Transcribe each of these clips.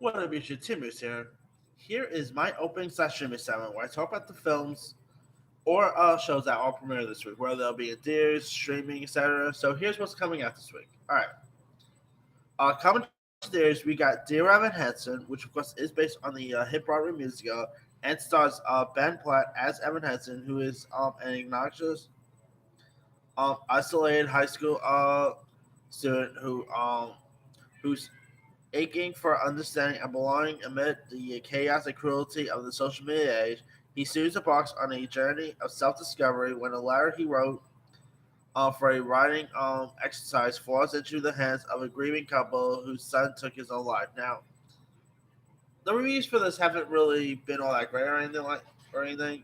What up, YouTube? Timus here. Here is my opening session segment where I talk about the films or shows that all premiere this week, whether they'll be in theaters, streaming, etc. So here's what's coming out this week. All right. Coming to theaters, we got Dear Evan Hansen, which of course is based on the hit Broadway musical and stars Ben Platt as Evan Hansen, who is an obnoxious, isolated high school student who's aching for understanding and belonging amid the chaos and cruelty of the social media age. He soon embarks on a journey of self-discovery when a letter he wrote for a writing exercise falls into the hands of a grieving couple whose son took his own life. Now, the reviews for this haven't really been all that great or anything,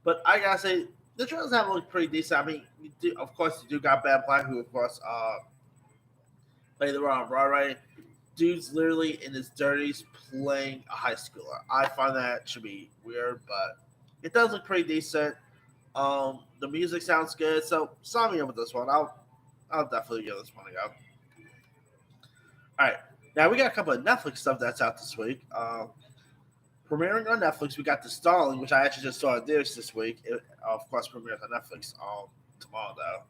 but I gotta say the trailers have looked pretty decent. I mean, of course, you do got Ben Platt, who of course played the role on Broadway. Dude's literally in his 30s playing a high schooler. I find that should be weird, but it does look pretty decent. The music sounds good, so sign me up with this one. I'll definitely give this one a go. All right, now we got a couple of Netflix stuff that's out this week. Premiering on Netflix, we got The Stalling, which I actually just saw in theaters this week. It, of course, premieres on Netflix tomorrow, though.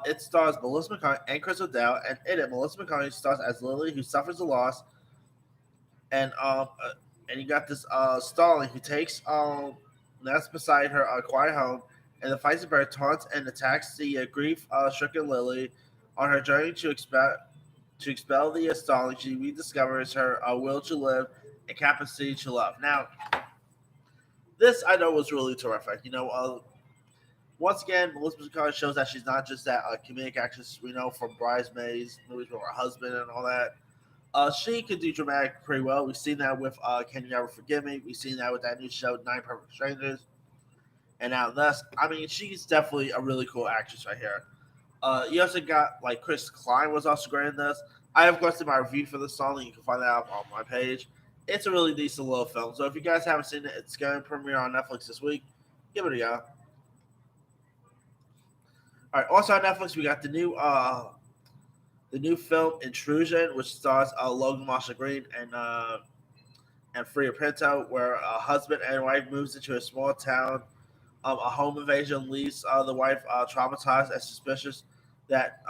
It stars Melissa McCarthy and Chris O'Dowd, and in it, Melissa McCarthy stars as Lily, who suffers a loss, and you got this Stalling who takes nests beside her quiet home, and the feisty bird taunts and attacks the grief-stricken Lily on her journey to expel the Stalling. She rediscovers her will to live and capacity to love. Now, this I know was really terrific. Once again, Melissa McCarthy shows that she's not just that comedic actress we know from Bridesmaids, movies with her husband and all that. She could do dramatic pretty well. We've seen that with Can You Ever Forgive Me? We've seen that with that new show, Nine Perfect Strangers. And now this, I mean, she's definitely a really cool actress right here. You also got, like, Chris Klein was also great in this. I, of course, did my review for this song, and you can find that out on my page. It's a really decent little film. So if you guys haven't seen it, it's going to premiere on Netflix this week. Give it a go. All right. Also on Netflix, we got the new film Intrusion, which stars Logan Marshall Green and Freya Pinto, where a husband and wife moves into a small town. A home invasion leaves the wife traumatized and suspicious that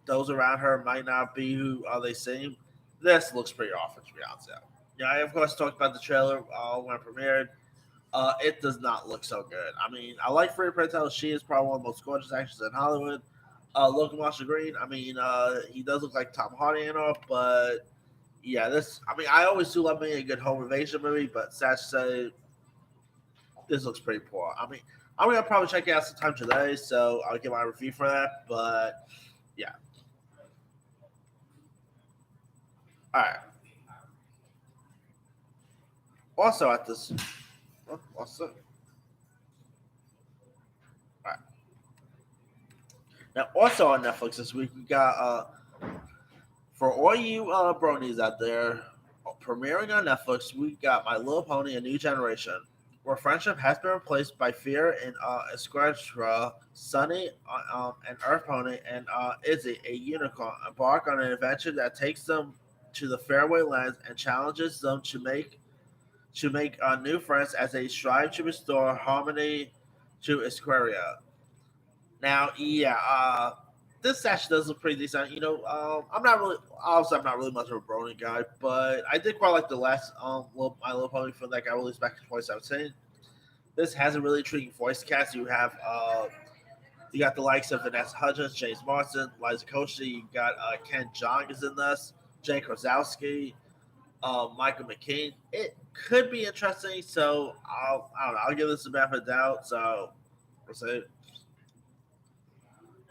those around her might not be who they seem. This looks pretty awful, to be honest. Yeah, I of course talked about the trailer when it premiered. It does not look so good. I mean, I like Freya Pinto. She is probably one of the most gorgeous actresses in Hollywood. Logan Marshall Green, I mean, he does look like Tom Hardy and all, but yeah, I mean, I always do love me a good home invasion movie, but sad to say, this looks pretty poor. I mean, I'm going to probably check it out sometime today, so I'll get my review for that, but yeah. All right. Also at this, also, all right. Now, also on Netflix this week, we got for all you bronies out there, premiering on Netflix, we got My Little Pony: A New Generation, where friendship has been replaced by fear in Esquadra. Sunny, an Earth Pony, and Izzy, a unicorn, embark on an adventure that takes them to the fairway lands and challenges them to make new friends as they strive to restore harmony to Esquaria. Now, yeah, this actually does look pretty decent. I'm not really much of a Brony guy, but I did quite like the last My Little Pony film that got released back in 2017. This has a really intriguing voice cast. You got the likes of Vanessa Hudgens, James Marsden, Liza Koshy. You got Ken Jeong is in this, Jane Krasowski, Michael McKean. It could be interesting, so I don't know. I'll give this a benefit of the doubt. So we'll see.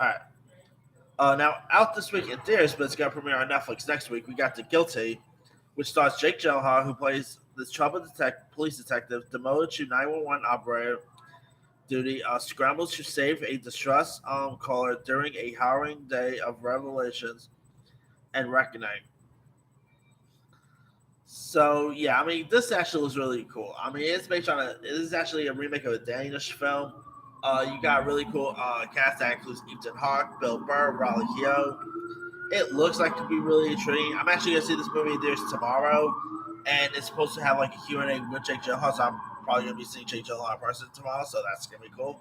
All right. Now, out this week in theaters, but it's going to premiere on Netflix next week. We got The Guilty, which stars Jake Gyllenhaal, who plays this troubled police detective demoted to 911 operator duty, scrambles to save a distressed caller during a harrowing day of revelations and reckoning. So yeah, I mean, this actually was really cool. I mean, it is actually a remake of a Danish film. You got a really cool cast that includes Ethan Hawke, Bill Burr, Raleigh Keough. It looks like it could be really intriguing. I'm actually gonna see this movie in theaters tomorrow. and it's supposed to have like a Q&A with Jake Gyllenhaal. So I'm probably gonna be seeing Jake Gyllenhaal in person tomorrow, so that's gonna be cool.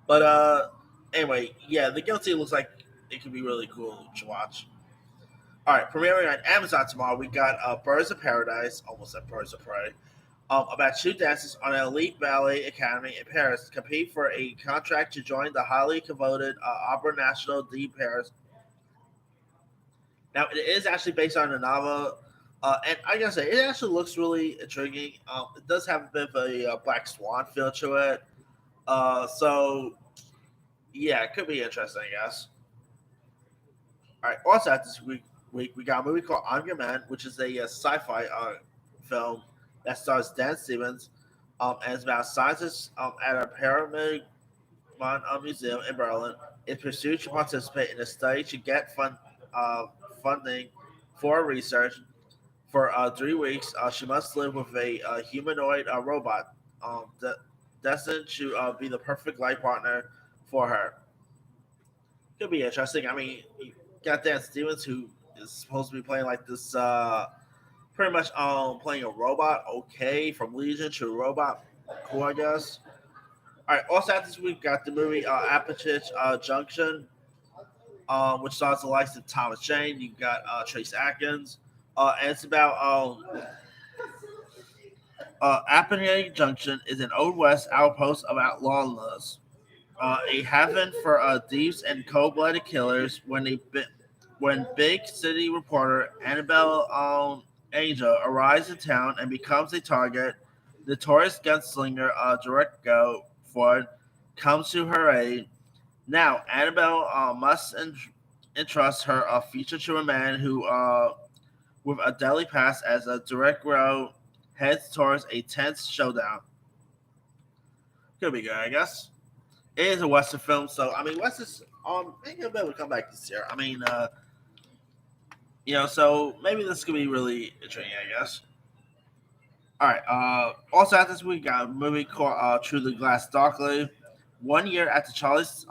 But anyway, yeah, The Guilty looks like it could be really cool to watch. All right, premiering on Amazon tomorrow, we got Birds of Paradise, almost said Birds of Prey, about two dancers on an elite ballet academy in Paris compete for a contract to join the highly coveted Opera National de Paris. Now, it is actually based on a novel, and I gotta say, it actually looks really intriguing. It does have a bit of a Black Swan feel to it. So, yeah, it could be interesting, I guess. All right, also at this week we got a movie called I'm Your Man, which is a sci-fi film that stars Dan Stevens, and it's about scientists at a pyramid museum in Berlin in pursuit to participate in a study to get uh, funding for research. For 3 weeks, she must live with a humanoid robot destined to be the perfect life partner for her. Could be interesting. I mean, you got Dan Stevens, who is supposed to be playing like this, pretty much playing a robot. Okay, from Legion to robot, cool, I guess. All right. Also, at this week, got the movie Apatich Junction, which stars the likes of Thomas Jane. You got Trace Atkins, and it's about Apatich Junction is an old west outpost of outlawless, a haven for thieves and cold-blooded killers. When big city reporter Annabelle Angel arrives in town and becomes a target, notorious gunslinger Direcgo Ford comes to her aid. Now, Annabelle must entrust her future to a man who, with a deadly past, as a direct road heads towards a tense showdown. Could be good, I guess. It is a Western film, so I mean, Westerns making a bit of a comeback this year. I mean, so maybe this could be really intriguing, I guess. All right. Also, at this week, got a movie called True the Glass Darkly. 1 year after Charlie's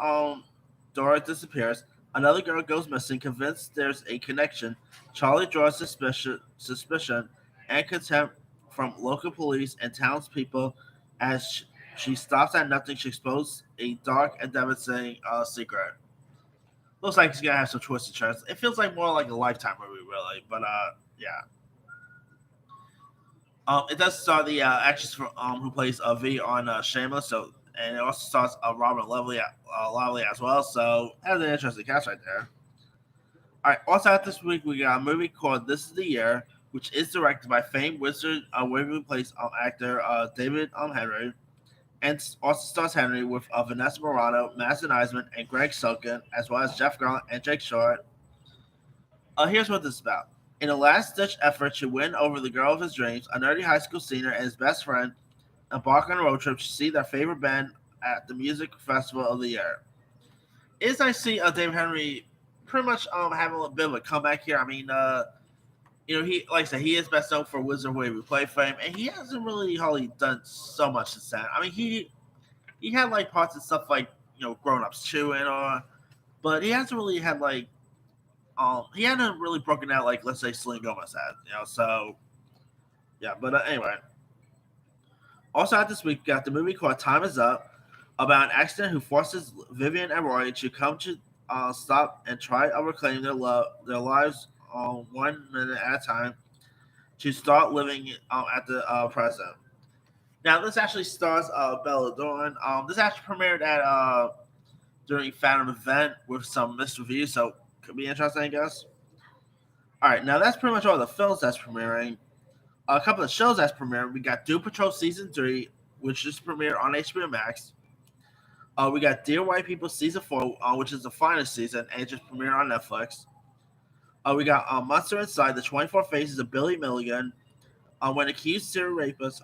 Dora disappears, another girl goes missing. Convinced there's a connection, Charlie draws suspicion and contempt from local police and townspeople as she stops at nothing to expose a dark and devastating secret. Looks like it's gonna have some twists and turns. It feels like more like a Lifetime movie, really. But yeah. It does star the actress who plays V on Shameless, so and it also stars Robert Lovely as well. So has an interesting cast right there. All right. Also, out this week we got a movie called This Is the Year, which is directed by famed Wizard Waverly Place actor David Henry, and also stars Henry with Vanessa Morano, Madison Eisman, and Greg Sulkin, as well as Jeff Garlin and Jake Short. Here's what this is about. In a last-ditch effort to win over the girl of his dreams, a nerdy high school senior and his best friend embark on a road trip to see their favorite band at the music festival of the year. It's nice to see David Henry pretty much having a bit of a comeback here. I mean, he like I said, he is best known for Wizard Way We Play fame, and he hasn't really hardly done so much since then. I mean, he had like parts and stuff like Grown Ups 2 and but he hasn't really had like he hadn't really broken out like let's say Selena Gomez had. So yeah. But anyway, also out this week, we got the movie called Time Is Up about an accident who forces Vivian and Roy to come to stop and try to reclaim their lives 1 minute at a time to start living at the present. Now, this actually stars Bella Thorne. This actually premiered at during Phantom event with some mixed reviews, so could be interesting, I guess. All right, now that's pretty much all the films that's premiering. A couple of shows that's premiering. We got Doom Patrol season 3, which just premiered on HBO Max. We got Dear White People season 4, which is the final season, and it just premiered on Netflix. We got Monster Inside: The 24 Faces of Billy Milligan. When accused serial rapist,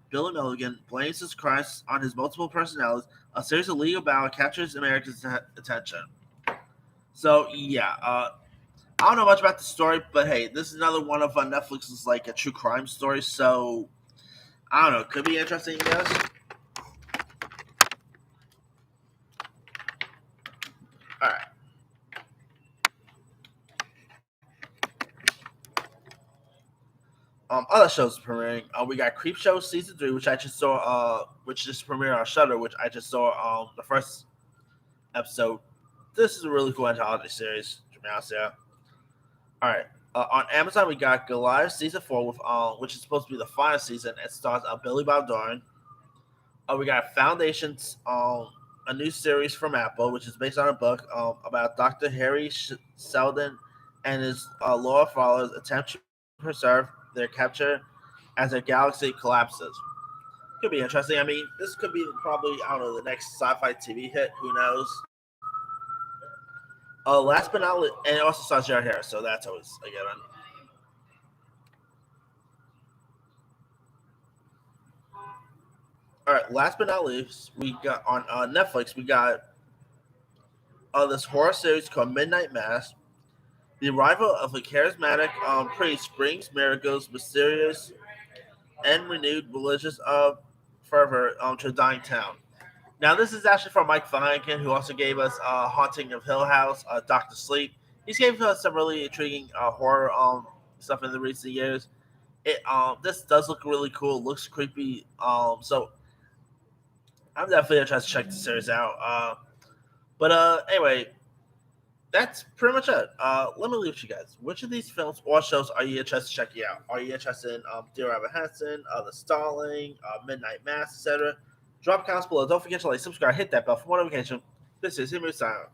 Billy Milligan blames his crimes on his multiple personalities. A series of legal battle captures Americans' attention. So yeah, I don't know much about the story, but hey, this is another one of Netflix's like a true crime story. So I don't know, could be interesting, guys. All right. other shows premiering. We got Creep Show season 3, which I just saw. Which just premiered on Shutter, which I just saw. The first episode. This is a really cool anthology series. To be honest, yeah. All right. On Amazon, we got Goliath season 4, with which is supposed to be the final season. It stars Billy Bob Thornton. We got Foundations, a new series from Apple, which is based on a book about Dr. Harry Seldon and his loyal followers attempt to preserve their capture as their galaxy collapses. Could be interesting. I mean, this could be probably, I don't know, the next sci-fi TV hit. Who knows? Last but not least, and it also stars Jared Harris, so that's always a given. All right, last but not least, we got on Netflix. We got this horror series called Midnight Mass. The arrival of a charismatic priest brings miracles, mysterious, and renewed religious fervor to a dying town. Now, this is actually from Mike Flanagan, who also gave us Haunting of Hill House, Doctor Sleep. He's gave us some really intriguing horror stuff in the recent years. This does look really cool. Looks creepy. So I'm definitely interested to check the series out. But anyway, that's pretty much it. Let me leave it to you guys. Which of these films or shows are you interested in checking out? Are you interested in Dear Evan Hansen, The Stalling, Midnight Mass, etc.? Drop comments below. Don't forget to like, subscribe, hit that bell for more notification. This is Himmy Silent.